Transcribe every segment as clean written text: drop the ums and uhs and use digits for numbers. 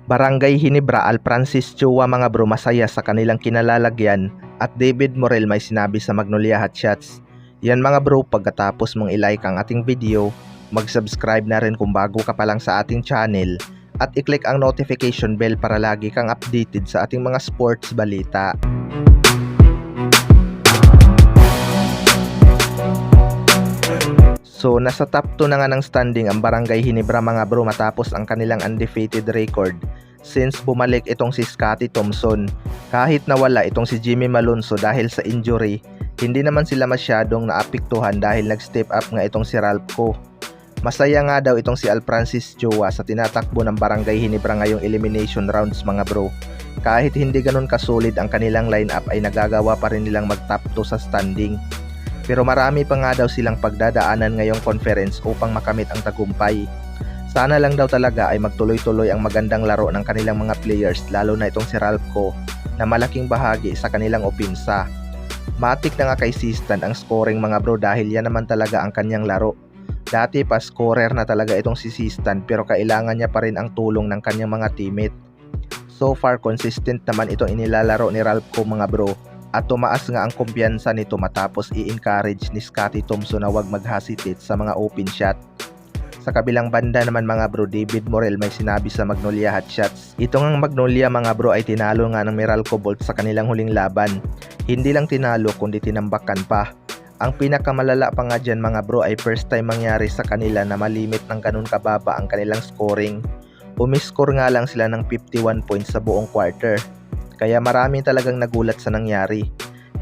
Barangay Hinebra, Alfrancis Chua mga bro, masaya sa kanilang kinalalagyan at David Morel may sinabi sa Magnolia Hotshots. Yan mga bro, pagkatapos mong ilike ang ating video, mag-subscribe na rin kung bago ka pa lang sa ating channel at i-click ang notification bell para lagi kang updated sa ating mga sports balita. So nasa top 2 na nga ng standing ang Barangay Hinebra mga bro matapos ang kanilang undefeated record since bumalik itong si Scottie Thompson. Kahit nawala itong si Jimmy Malonzo dahil sa injury, hindi naman sila masyadong naapektuhan dahil nag-step up nga itong si Ralph Ko. Masaya nga daw itong si Alfrancis Chua sa tinatakbo ng Barangay Hinebra ngayong elimination rounds mga bro. Kahit hindi ganun kasolid ang kanilang lineup ay nagagawa pa rin nilang mag-top 2 sa standing. Pero marami pa nga daw silang pagdadaanan ngayong conference upang makamit ang tagumpay. Sana lang daw talaga ay magtuloy-tuloy ang magandang laro ng kanilang mga players, lalo na itong si Ralph Ko na malaking bahagi sa kanilang opensa. Matik na nga kay Sistan ang scoring mga bro dahil yan naman talaga ang kanyang laro. Dati pa scorer na talaga itong si Sistan pero kailangan niya pa rin ang tulong ng kanyang mga teammate. So far consistent naman itong inilalaro ni Ralph Ko mga bro. At tumaas nga ang kumpiyansa nito matapos i-encourage ni Scottie Thompson na huwag mag-hesitate sa mga open shot. Sa kabilang banda naman mga bro, David Morel may sinabi sa Magnolia Hotshots. Ito ngang Magnolia mga bro ay tinalo nga ng Meralco Bolt sa kanilang huling laban. Hindi lang tinalo kundi tinambakan pa. Ang pinakamalala pa nga dyan mga bro ay first time mangyari sa kanila na malimit ng ganun kababa ang kanilang scoring. Umiscore nga lang sila ng 51 points sa buong quarter. Kaya marami talagang nagulat sa nangyari.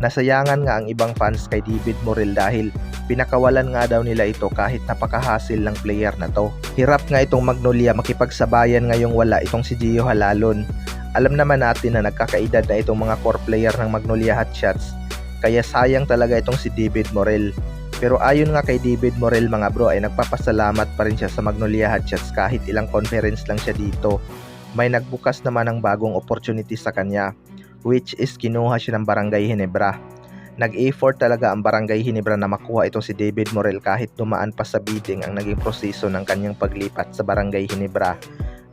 Nasayangan nga ang ibang fans kay David Morel dahil pinakawalan nga daw nila ito kahit napakahasil ng player na to. Hirap nga itong Magnolia makipagsabayan ngayong wala itong si Gio Halalon. Alam naman natin na nagkakaedad na itong mga core player ng Magnolia Hotshots. Kaya sayang talaga itong si David Morel. Pero ayon nga kay David Morel mga bro ay nagpapasalamat pa rin siya sa Magnolia Hotshots kahit ilang conference lang siya dito. May nagbukas naman ng bagong opportunity sa kanya, which is kinuha siya ng Barangay Hinebra. Nag-effort talaga ang Barangay Hinebra na makuha itong si David Morel kahit dumaan pa sa bidding ang naging proseso ng kanyang paglipat sa Barangay Hinebra.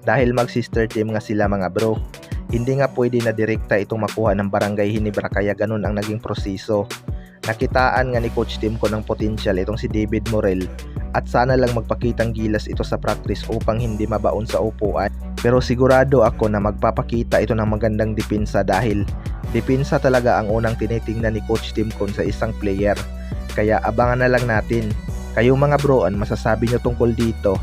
Dahil mag-sister team nga sila mga bro, hindi nga pwede na direkta itong makuha ng Barangay Hinebra kaya ganun ang naging proseso. Nakitaan nga ni Coach Tim ko ng potential itong si David Morel at sana lang magpakitang gilas ito sa practice upang hindi mabaon sa upuan. Pero sigurado ako na magpapakita ito ng magandang depensa dahil depensa talaga ang unang tinitingnan ni Coach Tim Con sa isang player. Kaya abangan na lang natin. Kayo mga bro, ano masasabi nyo tungkol dito?